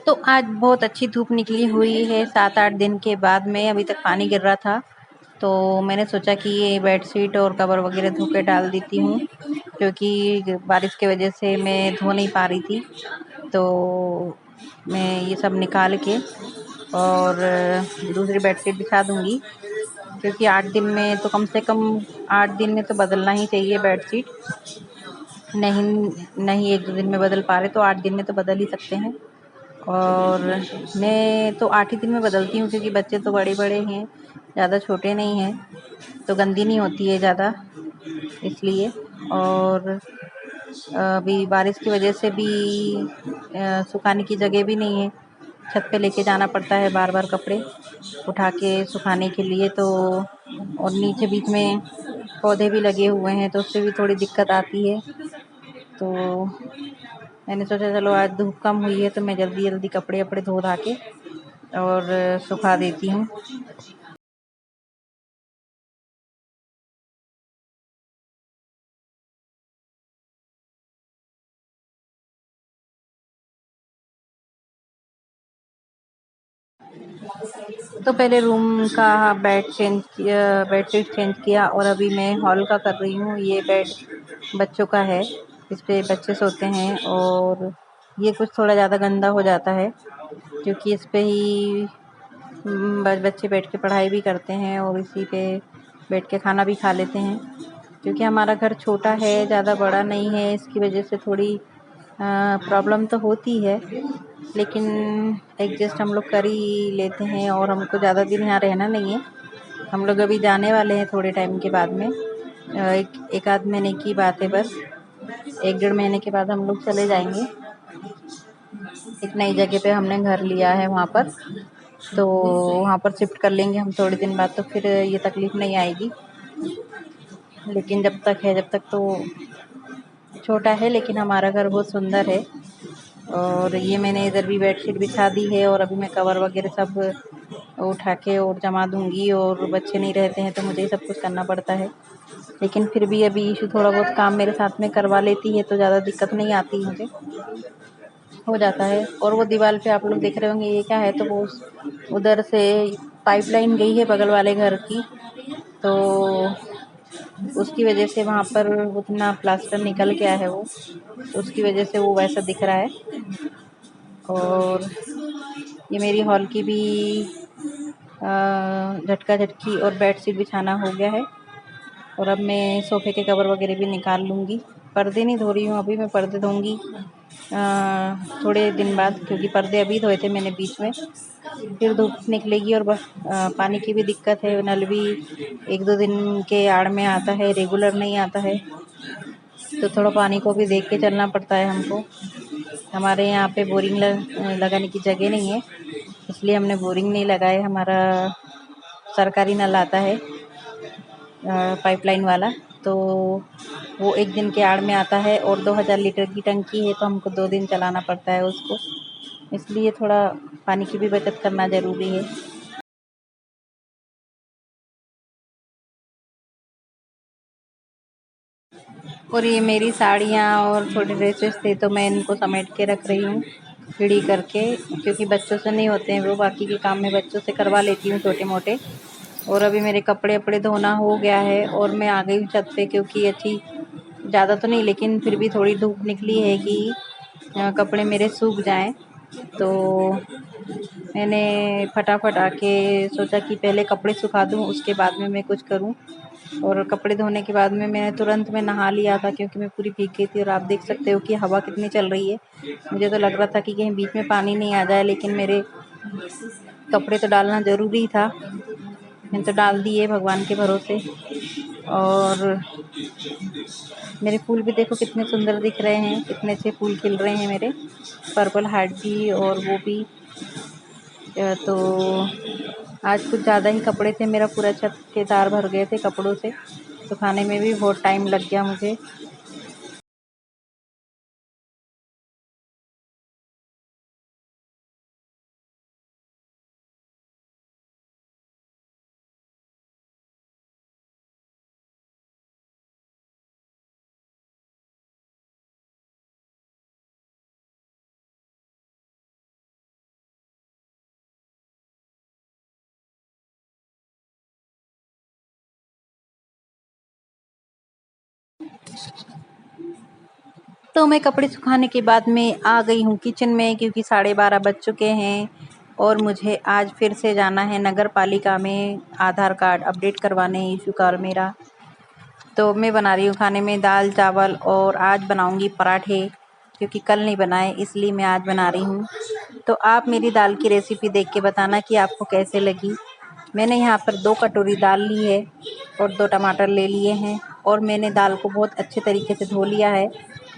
तो आज बहुत अच्छी धूप निकली हुई है 7-8 दिन के बाद में। अभी तक पानी गिर रहा था, तो मैंने सोचा कि ये बेडशीट और कवर वगैरह धो के डाल देती हूँ, क्योंकि बारिश की वजह से मैं धो नहीं पा रही थी। तो मैं ये सब निकाल के और दूसरी बेडशीट बिछा दूँगी, क्योंकि 8 दिन में तो कम से कम 8 दिन में तो बदलना ही चाहिए बेडशीट। नहीं नहीं 1-2 दिन में बदल पा रहे तो 8 दिन में तो बदल ही सकते हैं। और मैं तो 8 ही दिन में बदलती हूँ, क्योंकि बच्चे तो बड़े-बड़े हैं, ज़्यादा छोटे नहीं हैं, तो गंदी नहीं होती है ज़्यादा, इसलिए। और अभी बारिश की वजह से भी सुखाने की जगह भी नहीं है, छत पे लेके जाना पड़ता है बार-बार कपड़े उठा के सुखाने के लिए। तो और नीचे बीच में पौधे भी लगे हुए हैं, तो उससे भी थोड़ी दिक्कत आती है। तो मैंने सोचा चलो आज धूप कम हुई है तो मैं जल्दी-जल्दी कपड़े-वपड़े धो-धा के और सुखा देती हूँ। तो पहले रूम का बेडशीट चेंज किया और अभी मैं हॉल का कर रही हूँ। ये बेड बच्चों का है, इस पे बच्चे सोते हैं और ये कुछ थोड़ा ज़्यादा गंदा हो जाता है, क्योंकि इस पे ही बच्चे बैठ के पढ़ाई भी करते हैं और इसी पे बैठ के खाना भी खा लेते हैं। क्योंकि हमारा घर छोटा है, ज़्यादा बड़ा नहीं है, इसकी वजह से थोड़ी प्रॉब्लम तो होती है, लेकिन एडजस्ट हम लोग कर ही लेते हैं। और हमको ज़्यादा दिन यहाँ रहना नहीं है, हम लोग अभी जाने वाले हैं थोड़े टाइम के बाद में। एक आध महीने की बात है बस, 1-1.5 महीने के बाद हम लोग चले जाएंगे। एक नई जगह पे हमने घर लिया है वहाँ पर, तो वहाँ पर शिफ्ट कर लेंगे हम थोड़े दिन बाद, तो फिर ये तकलीफ़ नहीं आएगी। लेकिन जब तक तो छोटा है, लेकिन हमारा घर बहुत सुंदर है। और ये मैंने इधर भी बेडशीट बिछा दी है और अभी मैं कवर वगैरह सब उठा के और जमा दूँगी। और बच्चे नहीं रहते हैं तो मुझे ही सब कुछ करना पड़ता है, लेकिन फिर भी अभी ईशू थोड़ा बहुत काम मेरे साथ में करवा लेती है, तो ज़्यादा दिक्कत नहीं आती मुझे, हो जाता है। और वो दीवार पे आप लोग देख रहे होंगे ये क्या है, तो वो उधर से पाइपलाइन गई है बगल वाले घर की, तो उसकी वजह से वहाँ पर उतना प्लास्टर निकल गया है वो, तो उसकी वजह से वो वैसा दिख रहा है। और ये मेरी हॉल की भी झटका झटकी और बेडशीट बिछाना हो गया है। और अब मैं सोफ़े के कवर वगैरह भी निकाल लूँगी। पर्दे नहीं धो रही हूँ अभी, मैं पर्दे धोऊँगी थोड़े दिन बाद, क्योंकि पर्दे अभी धोए थे मैंने बीच में। फिर धूप निकलेगी और पानी की भी दिक्कत है, नल भी 1-2 दिन के आड़ में आता है, रेगुलर नहीं आता है, तो थोड़ा पानी को भी देख के चलना पड़ता है हमको। हमारे यहाँ पे बोरिंग लगाने की जगह नहीं है, इसलिए हमने बोरिंग नहीं लगाए। हमारा सरकारी नल आता है पाइपलाइन वाला, तो वो 1 दिन के आड़ में आता है और 2000 लीटर की टंकी है, तो हमको 2 दिन चलाना पड़ता है उसको, इसलिए थोड़ा पानी की भी बचत करना ज़रूरी है। और ये मेरी साड़ियाँ और थोड़े ड्रेसेस थे, तो मैं इनको समेट के रख रही हूँ खिड़ी करके, क्योंकि बच्चों से नहीं होते हैं वो, बाकी के काम मैं बच्चों से करवा लेती हूँ छोटे मोटे। और अभी मेरे कपड़े वपड़े धोना हो गया है और मैं आ गई हूँ छत पे, क्योंकि अच्छी ज़्यादा तो नहीं, लेकिन फिर भी थोड़ी धूप निकली है कि कपड़े मेरे सूख जाएं। तो मैंने फटाफट आके सोचा कि पहले कपड़े सुखा दूँ, उसके बाद में मैं कुछ करूँ। और कपड़े धोने के बाद में मैंने तुरंत में नहा लिया था, क्योंकि मैं पूरी भीग गई थी। और आप देख सकते हो कि हवा कितनी चल रही है, मुझे तो लग रहा था कि कहीं बीच में पानी नहीं आ जाए, लेकिन मेरे कपड़े तो डालना ज़रूरी था, मैंने तो डाल दिए भगवान के भरोसे। और मेरे फूल भी देखो कितने सुंदर दिख रहे हैं, कितने अच्छे फूल खिल रहे हैं मेरे, पर्पल हार्ट भी और वो भी। तो आज कुछ ज़्यादा ही कपड़े थे, मेरा पूरा छत के तार भर गए थे कपड़ों से, सुखाने में भी बहुत टाइम लग गया मुझे। तो मैं कपड़े सुखाने के बाद में आ गई हूँ किचन में, क्योंकि 12:30 बज चुके हैं और मुझे आज फिर से जाना है नगर पालिका में आधार कार्ड अपडेट करवाने, इशू कार्ड मेरा। तो मैं बना रही हूँ खाने में दाल चावल, और आज बनाऊँगी पराठे, क्योंकि कल नहीं बनाए इसलिए मैं आज बना रही हूँ। तो आप मेरी दाल की रेसिपी देख के बताना कि आपको कैसे लगी। मैंने यहाँ पर 2 कटोरी दाल ली है और 2 टमाटर ले लिए हैं, और मैंने दाल को बहुत अच्छे तरीके से धो लिया है,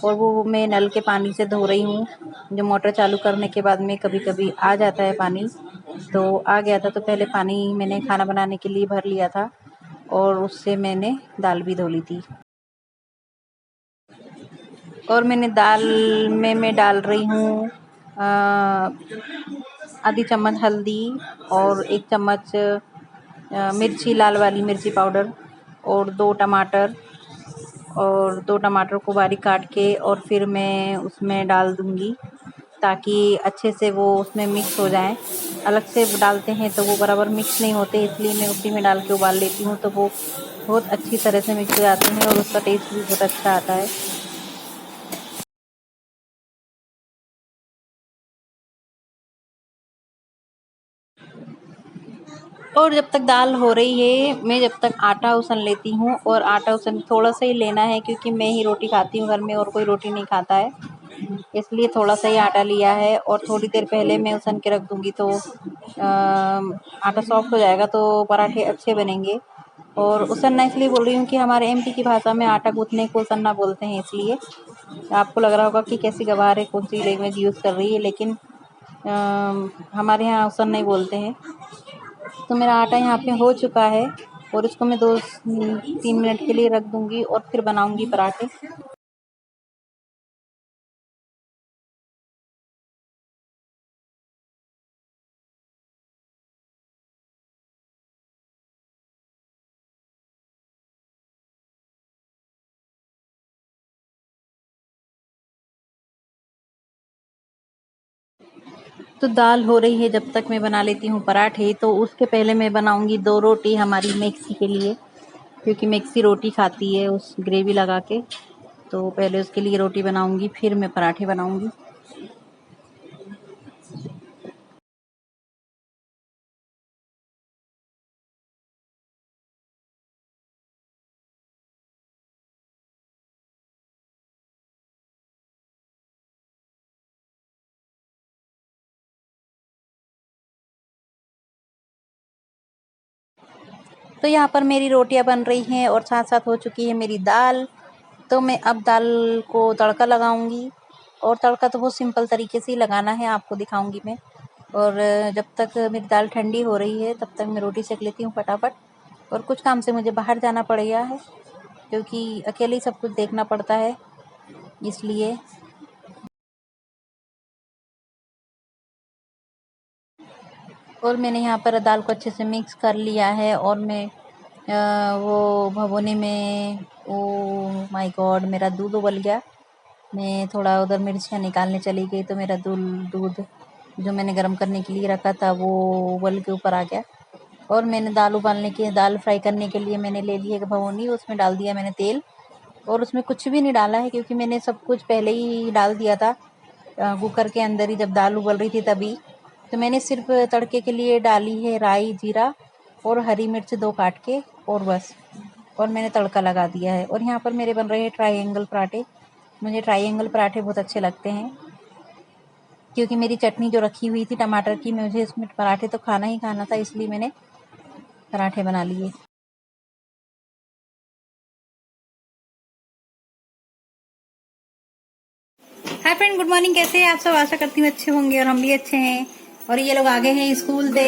और वो मैं नल के पानी से धो रही हूँ। जो मोटर चालू करने के बाद में कभी-कभी आ जाता है पानी, तो आ गया था, तो पहले पानी मैंने खाना बनाने के लिए भर लिया था और उससे मैंने दाल भी धो ली थी। और मैंने दाल में मैं डाल रही हूँ आधी चम्मच हल्दी, और 1 चम्मच मिर्ची, लाल वाली मिर्ची पाउडर, और 2 टमाटर, और 2 टमाटर को बारीक काट के और फिर मैं उसमें डाल दूँगी, ताकि अच्छे से वो उसमें मिक्स हो जाएँ। अलग से डालते हैं तो वो बराबर मिक्स नहीं होते, इसलिए मैं उसी में डाल के उबाल लेती हूँ, तो वो बहुत अच्छी तरह से मिक्स हो जाते हैं और उसका टेस्ट भी बहुत अच्छा आता है। और जब तक दाल हो रही है, मैं जब तक आटा उसन लेती हूँ, और आटा उसन थोड़ा सा ही लेना है, क्योंकि मैं ही रोटी खाती हूँ घर में और कोई रोटी नहीं खाता है, इसलिए थोड़ा सा ही आटा लिया है। और थोड़ी देर पहले मैं उसन के रख दूँगी, तो आटा सॉफ्ट हो जाएगा, तो पराठे अच्छे बनेंगे। और उसनना इसलिए बोल रही हूँ कि हमारे एमपी की भाषा में आटा गूँथने को उसनना बोलते हैं, इसलिए आपको लग रहा होगा कि कैसी गँवार है, कौन सी लैंग्वेज यूज़ कर रही है, लेकिन हमारे यहाँ उसन नहीं बोलते हैं। तो मेरा आटा यहाँ पे हो चुका है, और इसको मैं 2-3 मिनट के लिए रख दूँगी और फिर बनाऊँगी पराठे। तो दाल हो रही है, जब तक मैं बना लेती हूँ पराठे। तो उसके पहले मैं बनाऊँगी 2 रोटी हमारी मैक्सी के लिए, क्योंकि मैक्सी रोटी खाती है उस ग्रेवी लगा के। तो पहले उसके लिए रोटी बनाऊँगी, फिर मैं पराठे बनाऊँगी। तो यहाँ पर मेरी रोटियाँ बन रही हैं और साथ-साथ हो चुकी है मेरी दाल। तो मैं अब दाल को तड़का लगाऊँगी, और तड़का तो बहुत सिंपल तरीके से ही लगाना है, आपको दिखाऊँगी मैं। और जब तक मेरी दाल ठंडी हो रही है, तब तक मैं रोटी सेक लेती हूँ फटाफट। और कुछ काम से मुझे बाहर जाना पड़ गया है, क्योंकि अकेले ही सब कुछ देखना पड़ता है, इसलिए। और मैंने यहाँ पर दाल को अच्छे से मिक्स कर लिया है, और मैं वो भगोने में, ओह माय गॉड, मेरा दूध उबल गया। मैं थोड़ा उधर मिर्चियाँ निकालने चली गई, तो मेरा दूध जो मैंने गर्म करने के लिए रखा था वो उबल के ऊपर आ गया। और मैंने दाल फ्राई करने के लिए मैंने ले ली एक भगोनी, उसमें डाल दिया मैंने तेल, और उसमें कुछ भी नहीं डाला है, क्योंकि मैंने सब कुछ पहले ही डाल दिया था कुकर के अंदर ही, जब दाल उबल रही थी तभी। तो मैंने सिर्फ तड़के के लिए डाली है राई, जीरा और हरी मिर्च 2 काट के, और बस। और मैंने तड़का लगा दिया है। और यहाँ पर मेरे बन रहे हैं ट्रायंगल पराठे। मुझे ट्रायंगल पराठे बहुत अच्छे लगते हैं, क्योंकि मेरी चटनी जो रखी हुई थी टमाटर की, मुझे इसमें पराठे तो खाना ही खाना था, इसलिए मैंने पराठे बना लिए। Hi friend, good morning. कैसे हैं आप सब? आशा करती हूँ अच्छे होंगे, और हम भी अच्छे हैं। और ये लोग आगे हैं स्कूल से।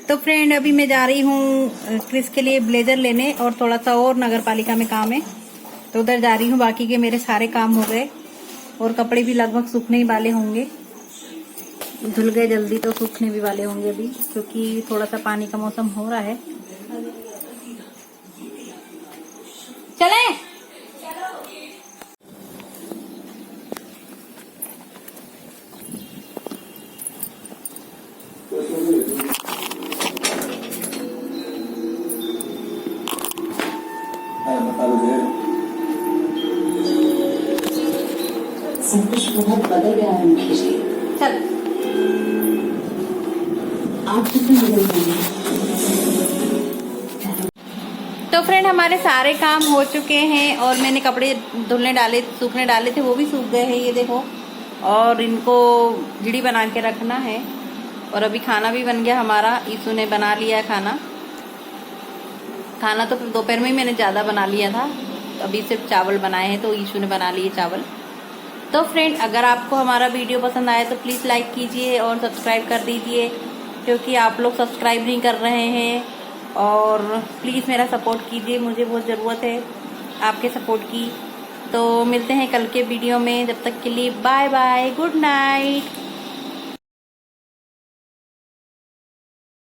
तो फ्रेंड, अभी मैं जा रही हूँ क्रिस के लिए ब्लेजर लेने, और थोड़ा सा और नगर पालिका में काम है, तो उधर जा रही हूँ। बाकी के मेरे सारे काम हो गए, और कपड़े भी लगभग सूखने ही वाले होंगे। धुल गए जल्दी, तो सूखने भी वाले होंगे अभी, क्योंकि थोड़ा सा पानी का मौसम हो रहा है। चलें? बहुत बदल गया है मुकेश जी। चल आप कितने बदल गए हैं। तो फ्रेंड हमारे सारे काम हो चुके हैं और मैंने कपड़े धुलने डाले सूखने डाले थे, वो भी सूख गए हैं, ये देखो। और इनको जिड़ी बना के रखना है। और अभी खाना भी बन गया हमारा, ईशु ने बना लिया खाना। खाना तो दोपहर में ही मैंने ज़्यादा बना लिया था, तो अभी सिर्फ चावल बनाए हैं, तो ईशु ने बना लिए चावल। तो फ्रेंड अगर आपको हमारा वीडियो पसंद आए तो प्लीज़ लाइक कीजिए और सब्सक्राइब कर दीजिए, क्योंकि आप लोग सब्सक्राइब नहीं कर रहे हैं। और प्लीज़ मेरा सपोर्ट कीजिए, मुझे बहुत ज़रूरत है आपके सपोर्ट की। तो मिलते हैं कल के वीडियो में, जब तक के लिए बाय बाय, गुड नाइट।